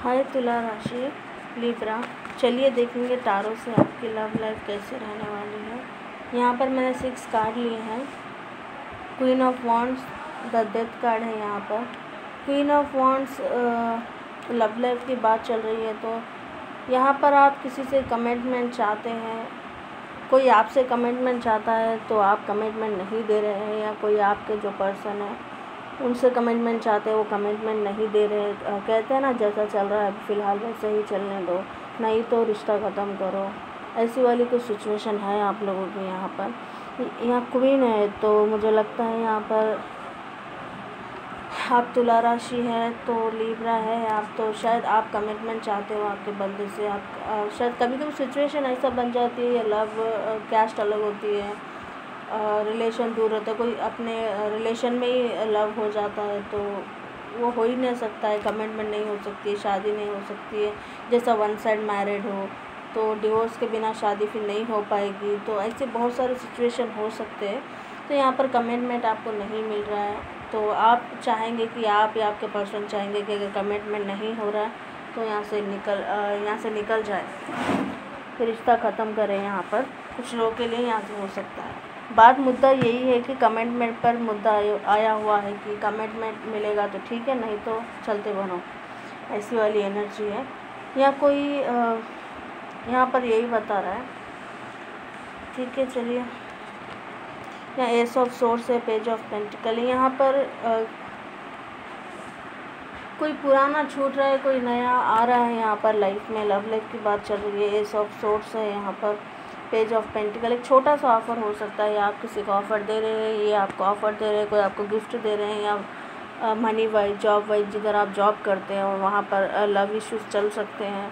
हाय तुला राशि लिब्रा। चलिए देखेंगे टारो से आपकी लव लाइफ कैसे रहने वाली है। यहाँ पर मैंने 6 कार्ड लिए हैं। Queen of wands, the death card है यहाँ पर। Queen of wands love life की बात चल रही है, तो यहाँ पर आप किसी से कमिटमेंट चाहते हैं, कोई आपसे कमिटमेंट चाहता है तो आप कमिटमेंट नहीं दे रहे हैं, या कोई आपके जो पर्सन है उनसे कमिटमेंट चाहते हैं वो कमिटमेंट नहीं दे रहे। कहते हैं ना, जैसा चल रहा है फ़िलहाल वैसे ही चलने दो, नहीं तो रिश्ता ख़त्म करो। ऐसी वाली कुछ सिचुएशन है आप लोगों की यहाँ पर। यहाँ क्वीन है तो मुझे लगता है यहाँ पर आप तुला राशि है तो लिब्रा है आप, तो शायद आप कमिटमेंट चाहते हो आपके बंदे से। आप शायद कभी कभी सिचुएशन ऐसा बन जाती है, या लव कैस्ट अलग होती है, रिलेशन दूर होता है, कोई अपने रिलेशन में ही लव हो जाता है तो वो हो ही नहीं सकता है, कमिटमेंट नहीं हो सकती है, शादी नहीं हो सकती है। जैसा वन साइड मैरिड हो तो डिवोर्स के बिना शादी फिर नहीं हो पाएगी। तो ऐसे बहुत सारे सिचुएशन हो सकते हैं। तो यहाँ पर कमिटमेंट आपको नहीं मिल रहा है, तो आप चाहेंगे कि आप या आपके पर्सन चाहेंगे कि अगर कमिटमेंट नहीं हो रहा है तो यहाँ से निकल जाए, फिर रिश्ता ख़त्म करें। यहाँ पर कुछ लोगों के लिए यहाँ से हो सकता है। मुद्दा यही है कि कमिटमेंट पर मुद्दा आया हुआ है कि कमिटमेंट मिलेगा तो ठीक है, नहीं तो चलते बनो, ऐसी वाली एनर्जी है। या कोई यहाँ पर यही बता रहा है। ठीक है, चलिए। यहाँ एस ऑफ सोर्स है, पेज ऑफ पेंटिकल। यहाँ पर कोई पुराना छूट रहा है, कोई नया आ रहा है यहाँ पर लाइफ में। लव लाइफ की बात चल रही है। एस ऑफ सोर्स है यहाँ पर, पेज ऑफ पेंटिकल। एक छोटा सा ऑफ़र हो सकता है, या आप किसी को ऑफ़र दे रहे हैं, ये आपको ऑफ़र दे रहे हैं, कोई आपको गिफ्ट दे रहे हैं, या मनी वाइज, जॉब वाइज, जिधर आप जॉब करते हैं वहाँ पर लव इश्यूज़ चल सकते हैं,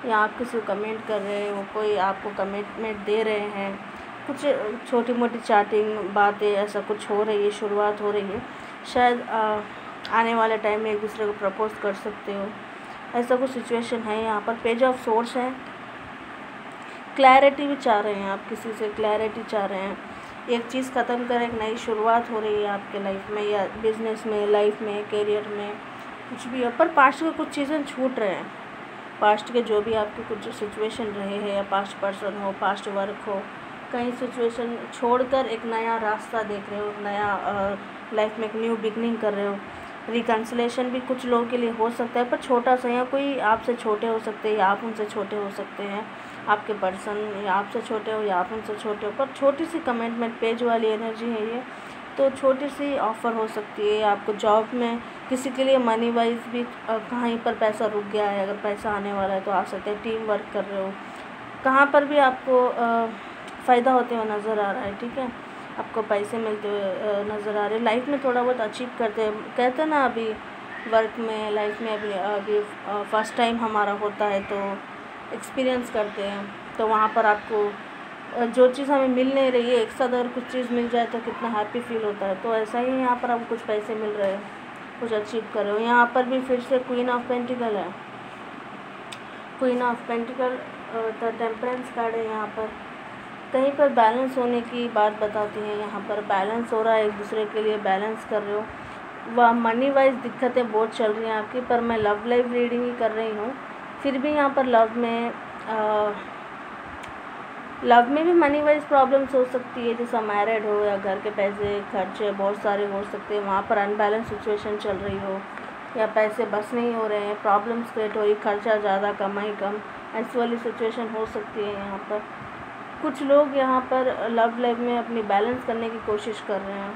या आप किसी को कमेंट कर रहे हैं, वो कोई आपको कमिटमेंट दे रहे हैं। कुछ छोटी मोटी चैटिंग बातें ऐसा कुछ हो रही है, शुरुआत हो रही है। शायद आने वाले टाइम में एक दूसरे को प्रपोज कर सकते हो, ऐसा कुछ सिचुएशन है यहाँ पर। पेज ऑफ सोर्स है। क्लैरिटी भी चाह रहे हैं आप, किसी से क्लैरिटी चाह रहे हैं, एक चीज़ ख़त्म कर एक नई शुरुआत हो रही है आपके लाइफ में, या बिजनेस में, लाइफ में, करियर में, कुछ भी हो। पर पास्ट के कुछ चीज़ें छूट रहे हैं, पास्ट के जो भी आपके कुछ सिचुएशन रहे हैं, या पास्ट पर्सन हो, पास्ट वर्क हो, कहीं सिचुएशन छोड़कर एक नया रास्ता देख रहे हो, नया लाइफ में एक न्यू बिगनिंग कर रहे हो। रिकन्सिलेशन भी कुछ लोगों के लिए हो सकता है, पर छोटा सा, या कोई आपसे छोटे हो सकते हैं या आप उनसे छोटे हो सकते हैं, आपके पर्सन या आपसे छोटे हो या आप उनसे छोटे हो। पर छोटी सी कमिटमेंट, पेज वाली एनर्जी है ये, तो छोटी सी ऑफ़र हो सकती है आपको। जॉब में किसी के लिए मनी वाइज भी कहीं पर पैसा रुक गया है, अगर पैसा आने वाला है तो आ सकते हैं। टीम वर्क कर रहे हो, कहाँ पर भी आपको फ़ायदा होते हुए नज़र आ रहा है। ठीक है, आपको पैसे मिलते हुए नज़र आ रहे हैं। लाइफ में थोड़ा बहुत अचीव करते हैं, कहते हैं ना, अभी वर्क में, लाइफ में अभी फर्स्ट टाइम हमारा होता है तो एक्सपीरियंस करते हैं, तो वहाँ पर आपको जो चीज़ हमें मिल नहीं रही है, एक साथ अगर कुछ चीज़ मिल जाए तो कितना हैप्पी फील होता है। तो ऐसा ही यहाँ पर आपको कुछ पैसे मिल रहे हैं, कुछ अचीव कर रहे हो। यहाँ पर भी फिर से क्वीन ऑफ पेंटिकल है। Queen of pentacle the temperance card है यहाँ पर। कहीं पर बैलेंस होने की बात बताती है। यहाँ पर बैलेंस हो रहा है, एक दूसरे के लिए बैलेंस कर रहे हो। वह मनी वाइज दिक्कतें बहुत चल रही हैं आपकी, पर मैं लव लाइफ रीडिंग ही कर रही हूँ। फिर भी यहाँ पर लव में भी मनी वाइज प्रॉब्लम्स हो सकती है, जैसा मैरिड हो या घर के पैसे खर्चे बहुत सारे हो सकते हैं, वहाँ पर अनबैलेंस सिचुएशन चल रही हो, या पैसे बस नहीं हो रहे हैं, प्रॉब्लम्स क्रिएट हो रही, खर्चा ज़्यादा कमाई कम, ऐसी वाली सिचुएशन हो सकती है। यहाँ पर कुछ लोग यहाँ पर लव लाइफ में अपनी बैलेंस करने की कोशिश कर रहे हैं,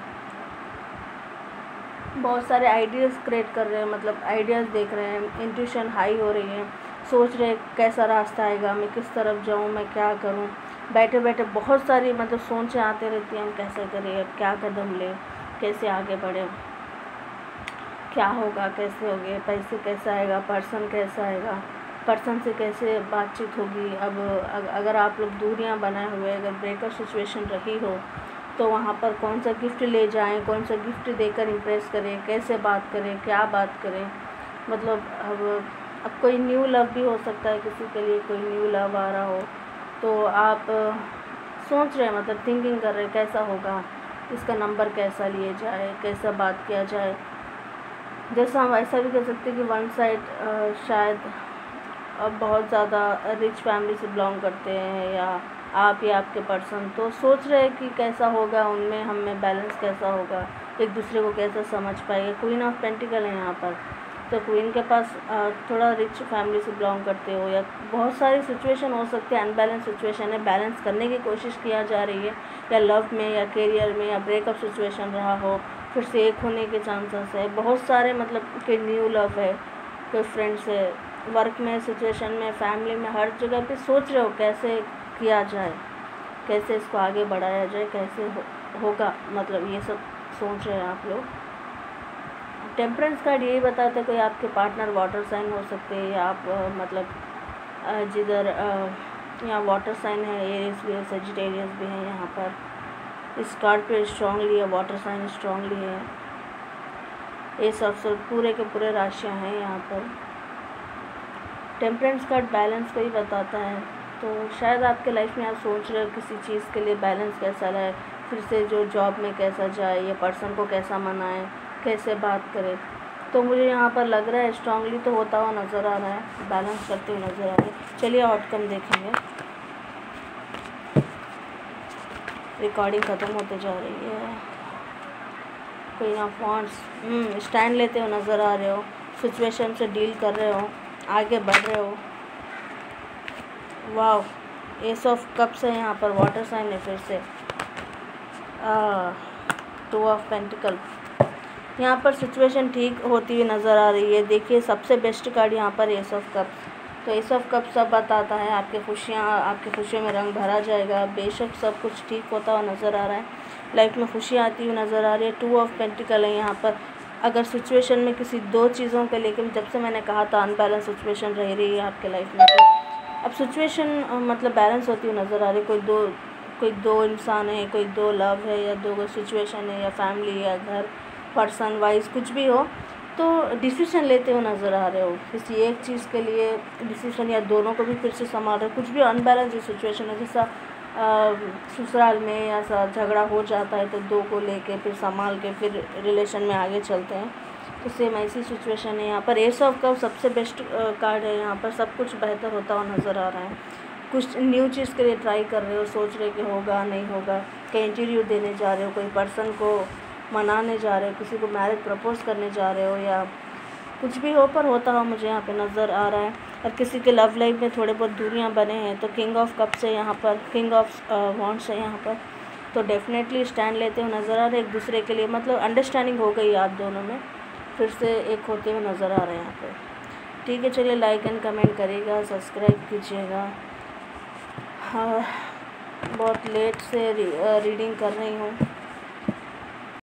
बहुत सारे आइडियाज़ क्रिएट कर रहे हैं, मतलब आइडियाज़ देख रहे हैं, इंट्यूशन हाई हो रही है, सोच रहे कैसा रास्ता आएगा, मैं किस तरफ जाऊँ, मैं क्या करूँ। बैठे बैठे बहुत सारी मतलब सोचें आते रहती हैं, हम कैसे करें, अब क्या कदम लें, कैसे आगे बढ़े, क्या होगा, कैसे होगे, पैसे कैसा आएगा, पर्सन कैसा आएगा, पर्सन से कैसे बातचीत होगी। अब अगर आप लोग दूरियां बनाए हुए, अगर ब्रेकअप सिचुएशन रही हो तो वहाँ पर कौन सा गिफ्ट ले जाएं, कौन सा गिफ्ट देकर इम्प्रेस करें, कैसे बात करें, क्या बात करें। मतलब अब कोई न्यू लव भी हो सकता है, किसी के लिए कोई न्यू लव आ रहा हो, तो आप सोच रहे हैं, मतलब थिंकिंग कर रहे हैं कैसा होगा, इसका नंबर कैसा लिए जाए, कैसा बात किया जाए। जैसा हम ऐसा भी कह सकते हैं कि वन साइड शायद अब बहुत ज़्यादा रिच फैमिली से बिलोंग करते हैं, या आप या आपके पर्सन तो सोच रहे हैं कि कैसा होगा उनमें हम में बैलेंस कैसा होगा, एक दूसरे को कैसा समझ पाएगा। क्वीन ऑफ पेंटिकल है यहाँ पर, तो क्वीन के पास थोड़ा रिच फैमिली से बिलोंग करते हो, या बहुत सारी सिचुएशन हो सकती है, अनबैलेंस सिचुएशन है, बैलेंस करने की कोशिश किया जा रही है, या लव में या करियर में, या ब्रेकअप सिचुएशन रहा हो, फिर से एक होने के चांसेस है बहुत सारे, मतलब कि न्यू लव है, कोई फ्रेंड्स है, वर्क में, सिचुएशन में, फैमिली में, हर जगह पे सोच रहे हो कैसे किया जाए, कैसे इसको आगे बढ़ाया जाए, कैसे होगा, मतलब ये सब सोच रहे हैं आप लोग। टेम्परेंस कार्ड यही बताता है कोई आपके पार्टनर वाटर साइन हो सकते हैं, या आप मतलब जिधर यहाँ वाटर साइन है, एरियस भी है, सेजिटेरियस भी है, यहाँ पर इस कार्ड पे स्ट्रांगली है, वाटर साइन स्ट्रांगली है, ये सब पूरे के पूरे राशियाँ हैं यहाँ पर। टेम्परेंस कार्ड बैलेंस को ही बताता है, तो शायद आपके लाइफ में आप सोच रहे हो किसी चीज़ के लिए बैलेंस कैसा रहे, फिर से जो जॉब में कैसा जाए, या पर्सन को कैसा मनाए, कैसे बात करें, तो मुझे यहाँ पर लग रहा है स्ट्रांगली तो होता हुआ नज़र आ रहा है, बैलेंस करते हुए नज़र आ रहा है। चलिए आउटकम देखेंगे। रिकॉर्डिंग ख़त्म होते जा रही है। क्वीन ऑफ वांड्स, स्टैंड लेते हुए नज़र आ रहे हो, सिचुएशन से डील कर रहे हो, आगे बढ़ रहे हो। वाह, एस ऑफ कप्स है यहाँ पर, वाटर साइन है फिर से। टू ऑफ पेंटिकल, यहाँ पर सिचुएशन ठीक होती हुई नज़र आ रही है। देखिए सबसे बेस्ट कार्ड यहाँ पर एस ऑफ कप्स, तो एस ऑफ कप्स सब बताता है आपकी खुशियों में रंग भरा जाएगा, बेशक सब कुछ ठीक होता हुआ नज़र आ रहा है, लाइफ में खुशियाँ आती हुई नज़र आ रही है। टू ऑफ पेंटिकल है यहाँ पर, अगर सिचुएशन में किसी दो चीज़ों के लेकिन जब से मैंने कहा था अनबैलेंस सिचुएशन रह रही है आपके लाइफ में, तो अब सिचुएशन मतलब बैलेंस होती हुई नज़र आ रही है। कोई दो इंसान है, कोई दो लव है, या दो सिचुएशन है, या फैमिली, या घर, पर्सन वाइज कुछ भी हो, तो डिसीजन लेते हुए नज़र आ रहे हो किसी एक चीज़ के लिए डिसीजन, या दोनों को भी फिर से संभाल रहे हो। कुछ भी अनबैलेंस सिचुएशन है, जैसा ससुराल में या झगड़ा हो जाता है तो दो को लेके फिर संभाल के फिर रिलेशन में आगे चलते हैं, तो सेम ऐसी सिचुएशन है यहाँ पर। एस ऑफ कप सबसे बेस्ट कार्ड है यहाँ पर, सब कुछ बेहतर होता हुआ नज़र आ रहा है। कुछ न्यू चीज़ के लिए ट्राई कर रहे हो, सोच रहे कि होगा नहीं होगा, कहीं इंटरव्यू देने जा रहे हो, कोई पर्सन को मनाने जा रहे हो, किसी को मैरिज प्रपोज करने जा रहे हो, या कुछ भी हो पर होता हुआ मुझे यहाँ पे नज़र आ रहा है। और किसी के लव लाइफ में थोड़े बहुत दूरियाँ बने हैं, तो किंग ऑफ कप्स है यहाँ पर, किंग ऑफ वॉन्ड्स है यहाँ पर, तो डेफिनेटली स्टैंड लेते हुए नज़र आ रहे हैं एक दूसरे के लिए, मतलब अंडरस्टैंडिंग हो गई आप दोनों में, फिर से एक होते हुए नज़र आ रहे हैं यहाँ पर। ठीक है, चलिए लाइक एंड कमेंट करिएगा, सब्सक्राइब कीजिएगा। हाँ, बहुत लेट से रीडिंग कर रही हूँ।